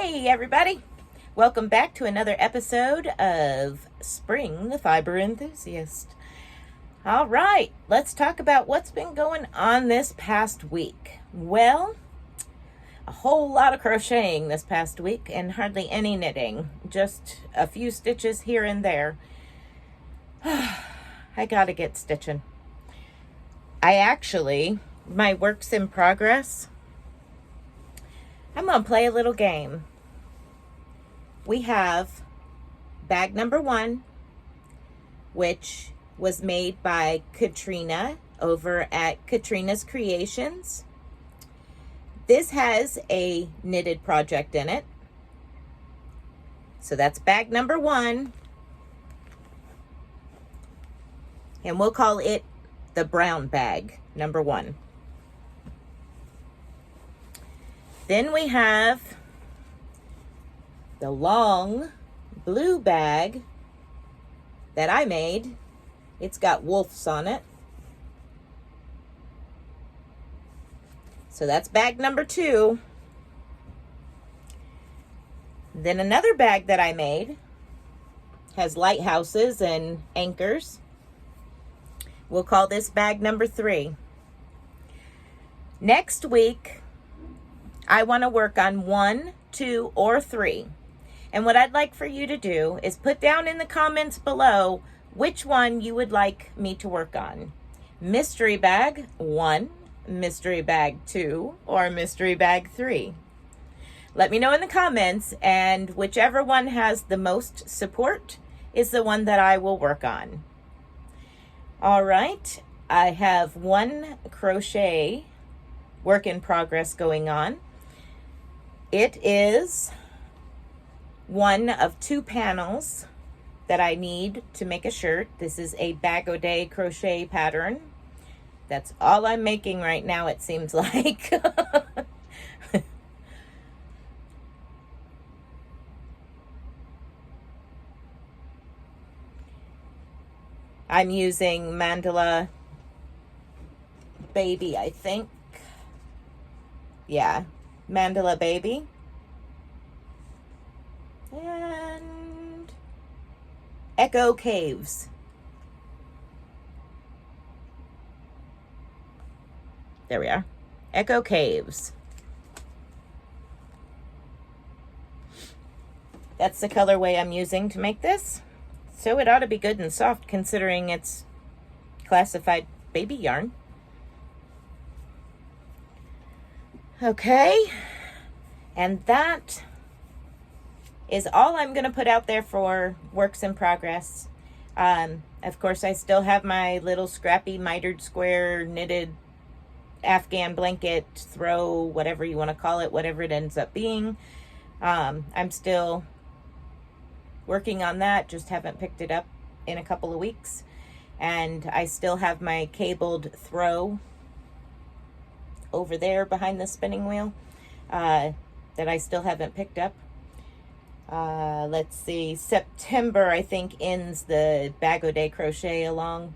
Hey everybody, welcome back to another episode of Spring the Fiber Enthusiast. All right, let's talk about what's been going on this past week. Well, a whole lot of crocheting this past week and hardly any knitting, just a few stitches here and there. I gotta get stitching. My work's in progress. I'm going to play a little game. We have bag number 1, which was made by Katrina over at Katrina's Creations. This has a knitted project in it. So that's bag number 1. And we'll call it the brown bag, number 1. Then we have the long blue bag that I made. It's got wolves on it. So that's bag number 2. Then another bag that I made has lighthouses and anchors. We'll call this bag number 3. Next week, I want to work on 1, 2, or 3. And what I'd like for you to do is put down in the comments below which one you would like me to work on. Mystery bag 1, mystery bag 2, or mystery bag 3. Let me know in the comments, and whichever one has the most support is the one that I will work on. All right, I have one crochet work in progress going on. It is one of 2 panels that I need to make a shirt. This is a bag-o-day crochet pattern. That's all I'm making right now, it seems like. I'm using Mandala Baby, I think. Yeah. Mandala Baby and Echo Caves. There we are. Echo Caves. That's the colorway I'm using to make this. So it ought to be good and soft considering it's classified baby yarn. Okay, and that is all I'm going to put out there for works in progress. Of course, I still have my little scrappy mitered square knitted Afghan blanket throw, whatever you want to call it, whatever it ends up being. I'm still working on that, just haven't picked it up in a couple of weeks. And I still have my cabled throw over there behind the spinning wheel that I still haven't picked up. Let's see, September I think ends the bag-o-day crochet along.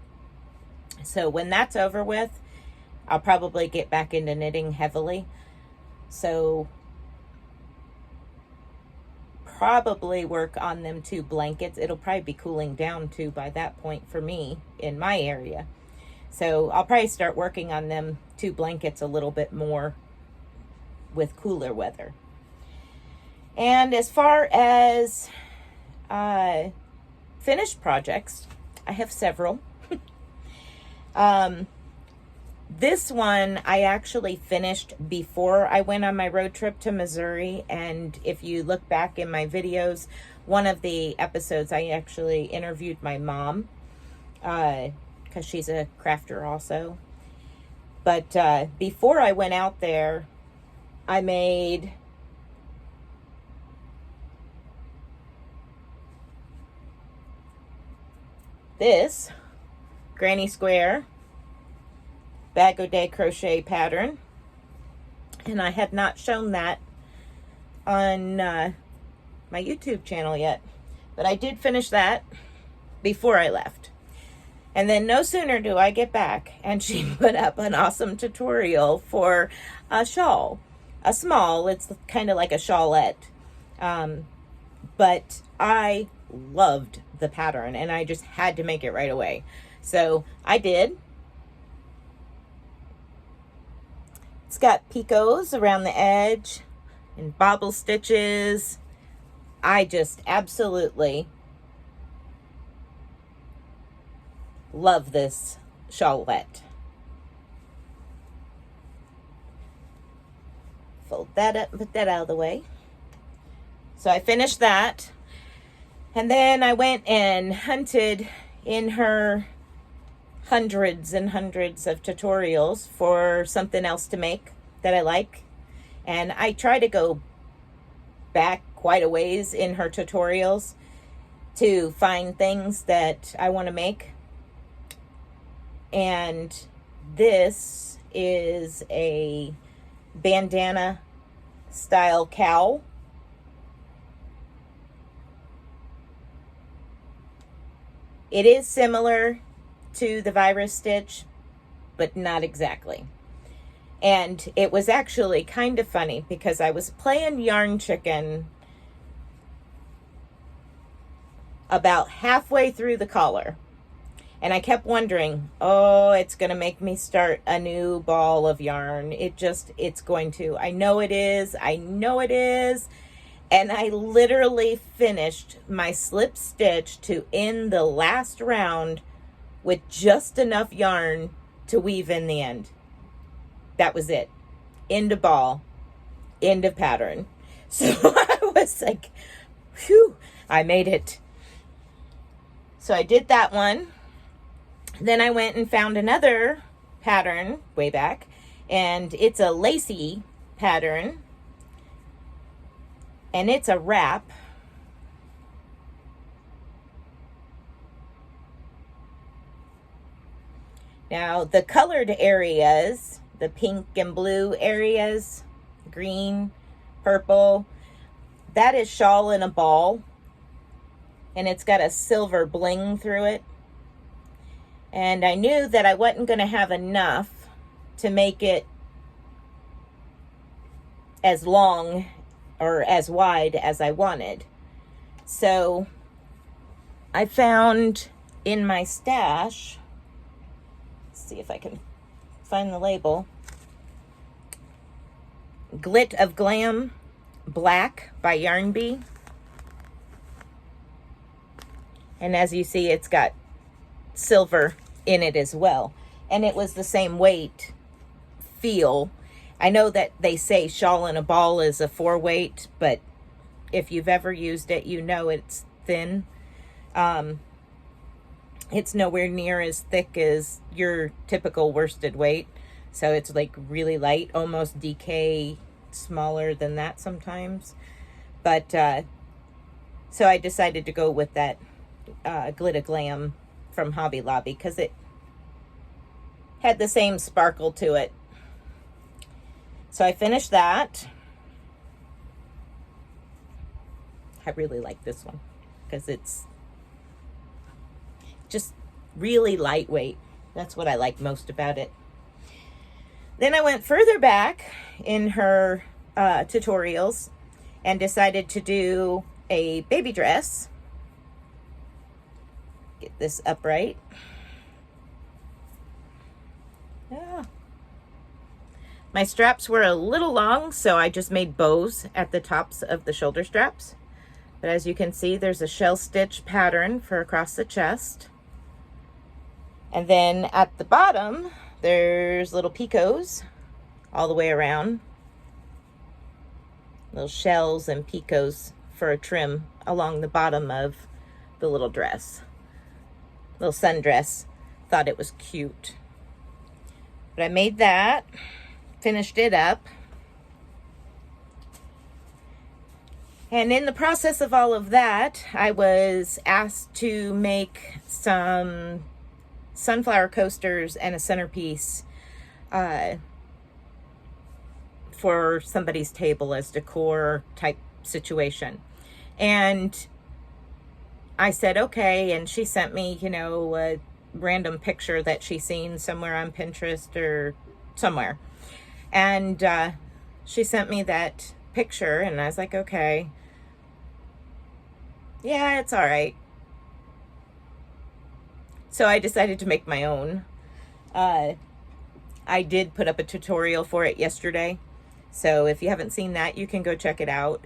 So when that's over with, I'll probably get back into knitting heavily. So probably work on them 2 blankets. It'll probably be cooling down too by that point for me in my area. So I'll probably start working on them 2 blankets a little bit more with cooler weather. And as far as finished projects, I have several. This one I actually finished before I went on my road trip to Missouri. And if you look back in my videos, one of the episodes I actually interviewed my mom, because she's a crafter also. But before I went out there, I made this granny square bag-o-day crochet pattern, and I had not shown that on my YouTube channel yet, but I did finish that before I left. And then no sooner do I get back and she put up an awesome tutorial for a shawl, a small, it's kind of like a shawlette. But I loved the pattern and I just had to make it right away. So I did. It's got picots around the edge and bobble stitches. I just absolutely love this shawlette. Fold that up, put that out of the way. So I finished that. And then I went and hunted in her hundreds and hundreds of tutorials for something else to make that I like. And I try to go back quite a ways in her tutorials to find things that I want to make. And this is a bandana style cowl. It is similar to the virus stitch, but not exactly. And it was actually kind of funny because I was playing yarn chicken about halfway through the collar. And I kept wondering, oh, it's going to make me start a new ball of yarn. It's going to. I know it is. I know it is. And I literally finished my slip stitch to end the last round with just enough yarn to weave in the end. That was it. End of ball. End of pattern. So I was like, phew, I made it. So I did that one. Then I went and found another pattern way back, and it's a lacy pattern, and it's a wrap. Now the colored areas, the pink and blue areas, green, purple, that is Shawl in a Ball, and it's got a silver bling through it. And I knew that I wasn't going to have enough to make it as long or as wide as I wanted. So I found in my stash, let's see if I can find the label, Glit of Glam Black by Yarn Bee. And as you see, it's got silver in it as well, and it was the same weight feel. I know that they say Shawl in a Ball is a 4-weight, but if you've ever used it, you know it's thin. It's nowhere near as thick as your typical worsted weight, so it's like really light, almost DK smaller than that sometimes. But so I decided to go with that Glitter Glam from Hobby Lobby because it had the same sparkle to it. So I finished that. I really like this one because it's just really lightweight. That's what I like most about it. Then I went further back in her tutorials and decided to do a baby dress. Get this upright. Yeah. My straps were a little long, so I just made bows at the tops of the shoulder straps. But as you can see, there's a shell stitch pattern for across the chest. And then at the bottom, there's little picots all the way around. Little shells and picots for a trim along the bottom of the little dress. Little sundress. Thought it was cute. But I made that, finished it up. And in the process of all of that, I was asked to make some sunflower coasters and a centerpiece for somebody's table as decor type situation. And I said, okay, and she sent me, a random picture that she seen somewhere on Pinterest or somewhere. And she sent me that picture, and I was like, okay, Yeah, it's all right. So I decided to make my own. I did put up a tutorial for it yesterday. So if you haven't seen that, you can go check it out.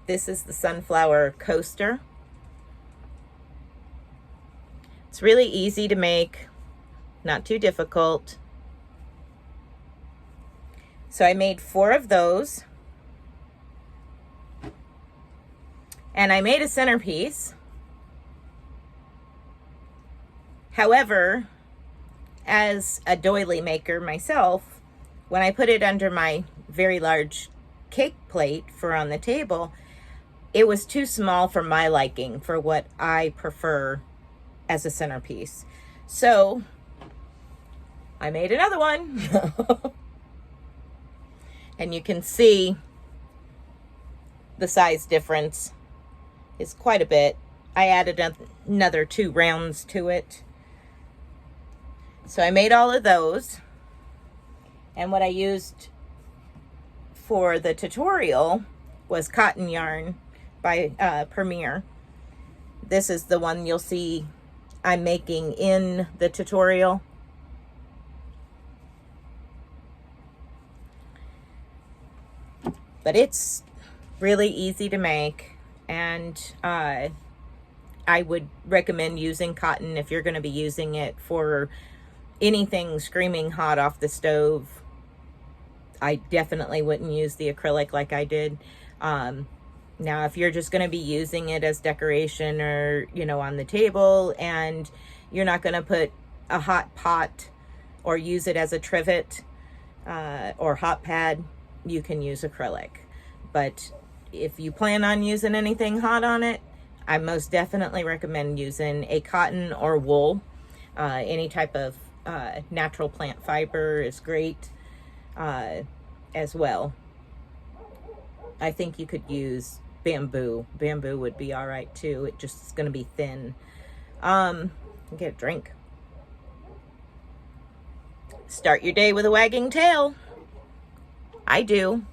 This is the sunflower coaster. It's really easy to make, not too difficult. So I made 4 of those. And I made a centerpiece. However, as a doily maker myself, when I put it under my very large cake plate for on the table, it was too small for my liking, for what I prefer as a centerpiece. So I made another one. And you can see the size difference is quite a bit. I added another 2 rounds to it. So I made all of those. And what I used for the tutorial was cotton yarn by Premier. This is the one you'll see I'm making in the tutorial. But it's really easy to make, and I would recommend using cotton if you're going to be using it for anything screaming hot off the stove. I definitely wouldn't use the acrylic like I did. Now, if you're just going to be using it as decoration or, you know, on the table, and you're not going to put a hot pot or use it as a trivet or hot pad, you can use acrylic. But if you plan on using anything hot on it, I most definitely recommend using a cotton or wool. Any type of natural plant fiber is great as well. I think you could use bamboo. Bamboo would be all right too. It just is going to be thin. Get a drink. Start your day with a wagging tail. I do.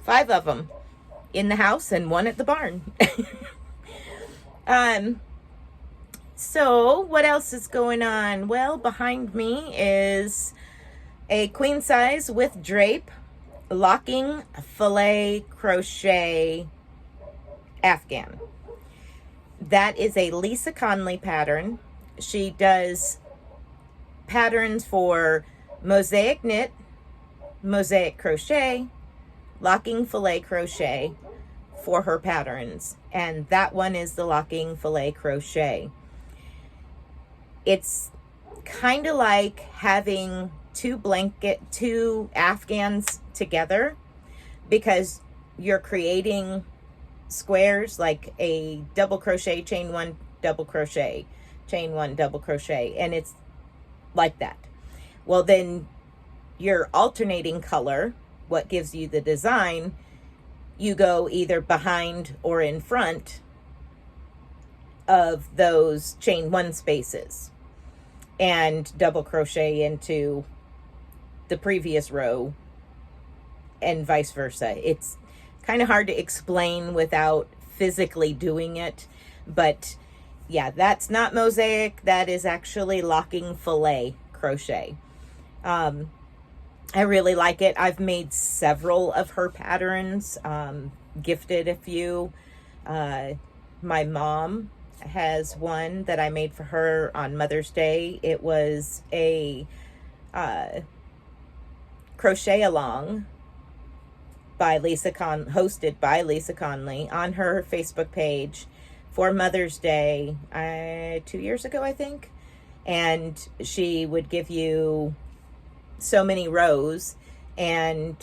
5 of them in the house and 1 at the barn. So what else is going on? Well, behind me is a queen size with drape locking filet crochet Afghan. That is a Lisa Conley pattern. She does patterns for mosaic knit, mosaic crochet, locking filet crochet for her patterns, and that one is the locking filet crochet. It's kind of like having 2 Afghans together, because you're creating squares like a double crochet, chain 1, double crochet, chain 1, double crochet, and it's like that. Well, then your alternating color, what gives you the design, you go either behind or in front of those chain 1 spaces and double crochet into the previous row and vice versa. It's kind of hard to explain without physically doing it, but yeah, that's not mosaic. That is actually locking filet crochet. I really like it. I've made several of her patterns, gifted a few. My mom has one that I made for her on Mother's Day. It was a crochet along by hosted by Lisa Conley on her Facebook page for Mother's Day 2 years ago, I think. And she would give you so many rows, and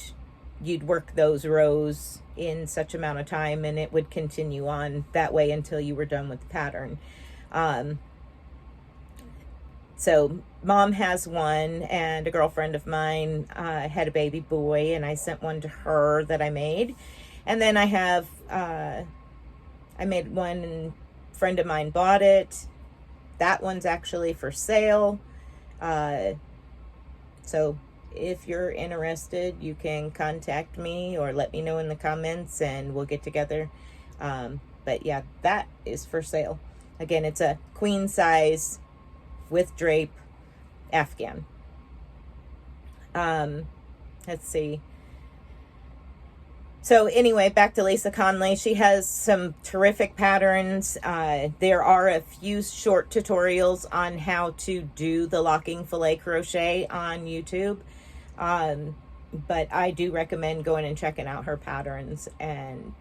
you'd work those rows in such amount of time, and it would continue on that way until you were done with the pattern. So Mom has one, and a girlfriend of mine had a baby boy, and I sent one to her that I made. And then I have I made one, and a friend of mine bought it. That one's actually for sale. So if you're interested, you can contact me or let me know in the comments, and we'll get together. But But yeah, that is for sale. Again, it's a queen size with drape Afghan. Let's see. So anyway, back to Lisa Conley. She has some terrific patterns. There are a few short tutorials on how to do the locking filet crochet on YouTube. But I do recommend going and checking out her patterns and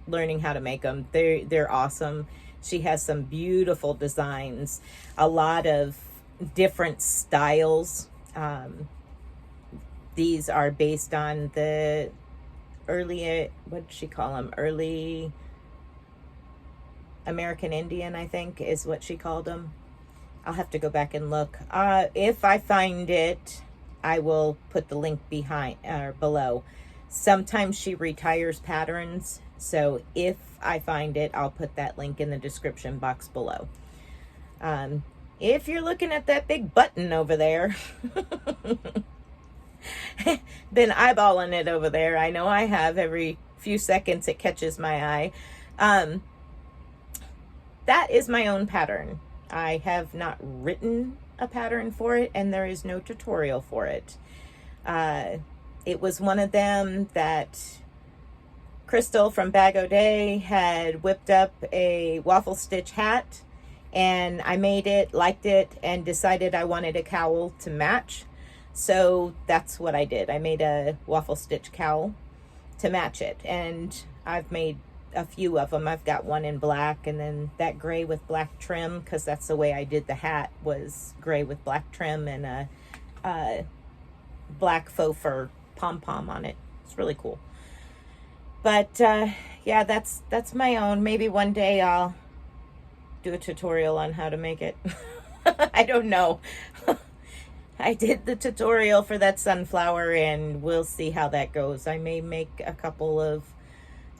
learning how to make them. They're awesome. She has some beautiful designs, a lot of different styles. These are based on the early, what did she call them? Early American Indian, I think, is what she called them. I'll have to go back and look. If I find it, I will put the link behind or below. Sometimes she retires patterns, so if I find it, I'll put that link in the description box below. If you're looking at that big button over there, been eyeballing it over there. I know I have. Every few seconds it catches my eye. That is my own pattern. I have not written a pattern for it, and there is no tutorial for it. It was one of them that Crystal from Bag O' Day had whipped up a waffle stitch hat, and I made it, liked it, and decided I wanted a cowl to match. So that's what I did. I made a waffle stitch cowl to match it, and I've made a few of them. I've got one in black, and then that gray with black trim, because that's the way I did the hat, was gray with black trim and a black faux fur pom-pom on it. It's really cool. But yeah, that's my own. Maybe one day I'll do a tutorial on how to make it. I don't know. I did the tutorial for that sunflower, and we'll see how that goes. I may make a couple of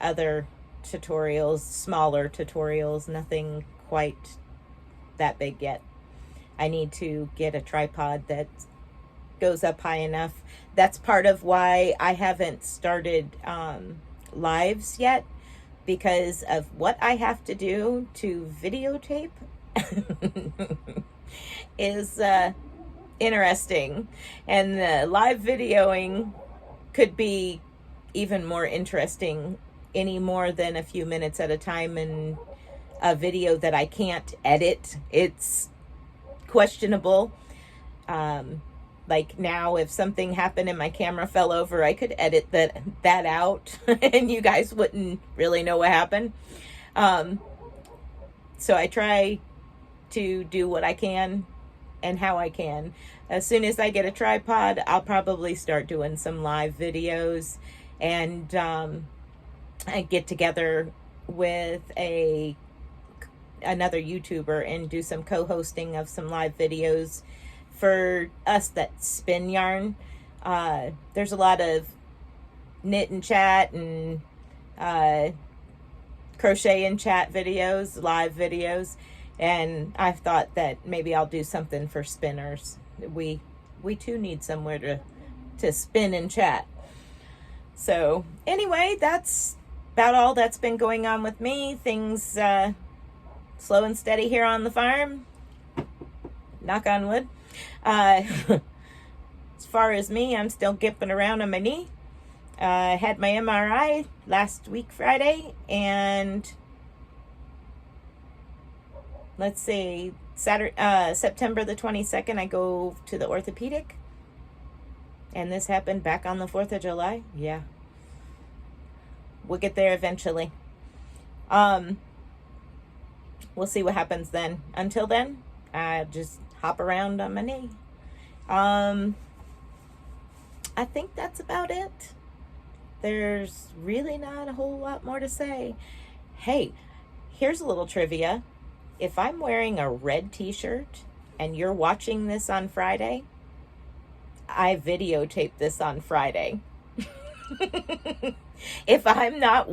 other tutorials, smaller tutorials, nothing quite that big yet. I need to get a tripod that goes up high enough. That's part of why I haven't started lives yet, because of what I have to do to videotape is interesting, and the live videoing could be even more interesting any more than a few minutes at a time. In a video that I can't edit, it's questionable. Like now, if something happened and my camera fell over, I could edit that out and you guys wouldn't really know what happened. So I try to do what I can and how I can. As soon as I get a tripod, I'll probably start doing some live videos, and I get together with another YouTuber and do some co-hosting of some live videos for us that spin yarn. There's a lot of knit and chat and crochet and chat videos, live videos. And I've thought that maybe I'll do something for spinners. We too need somewhere to spin and chat. So anyway, that's about all that's been going on with me. Things slow and steady here on the farm. Knock on wood. As far as me, I'm still gipping around on my knee. I had my MRI last week Friday, and let's see, September the 22nd, I go to the orthopedic. And this happened back on the 4th of July. Yeah. We'll get there eventually. We'll see what happens then. Until then, I just hop around on my knee. I think that's about it. There's really not a whole lot more to say. Hey, here's a little trivia. If I'm wearing a red t-shirt and you're watching this on Friday, I videotaped this on Friday. If I'm not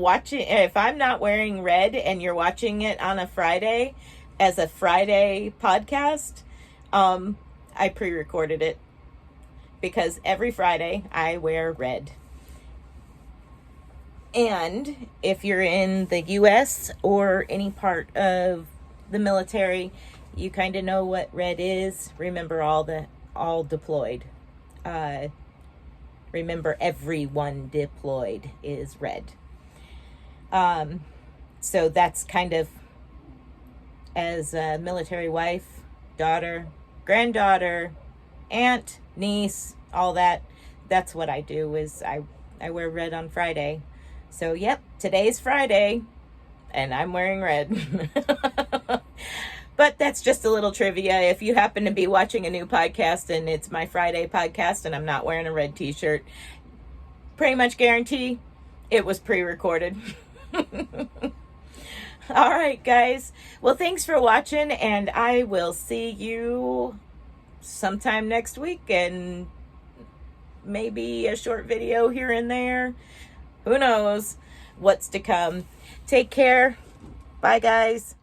wearing red and you're watching it on a Friday as a Friday podcast, I pre-recorded it, because every Friday I wear red. And if you're in the US or any part of the military, you kind of know what red is. Remember all deployed. Remember everyone deployed is red. So that's kind of, as a military wife, daughter, granddaughter, aunt, niece, all that, that's what I do. Is I wear red on Friday. So yep, today's Friday and I'm wearing red. But that's just a little trivia. If you happen to be watching a new podcast and it's my Friday podcast and I'm not wearing a red t-shirt, pretty much guarantee it was pre-recorded. All right, guys. Well, thanks for watching, and I will see you sometime next week, and maybe a short video here and there. Who knows what's to come. Take care. Bye, guys.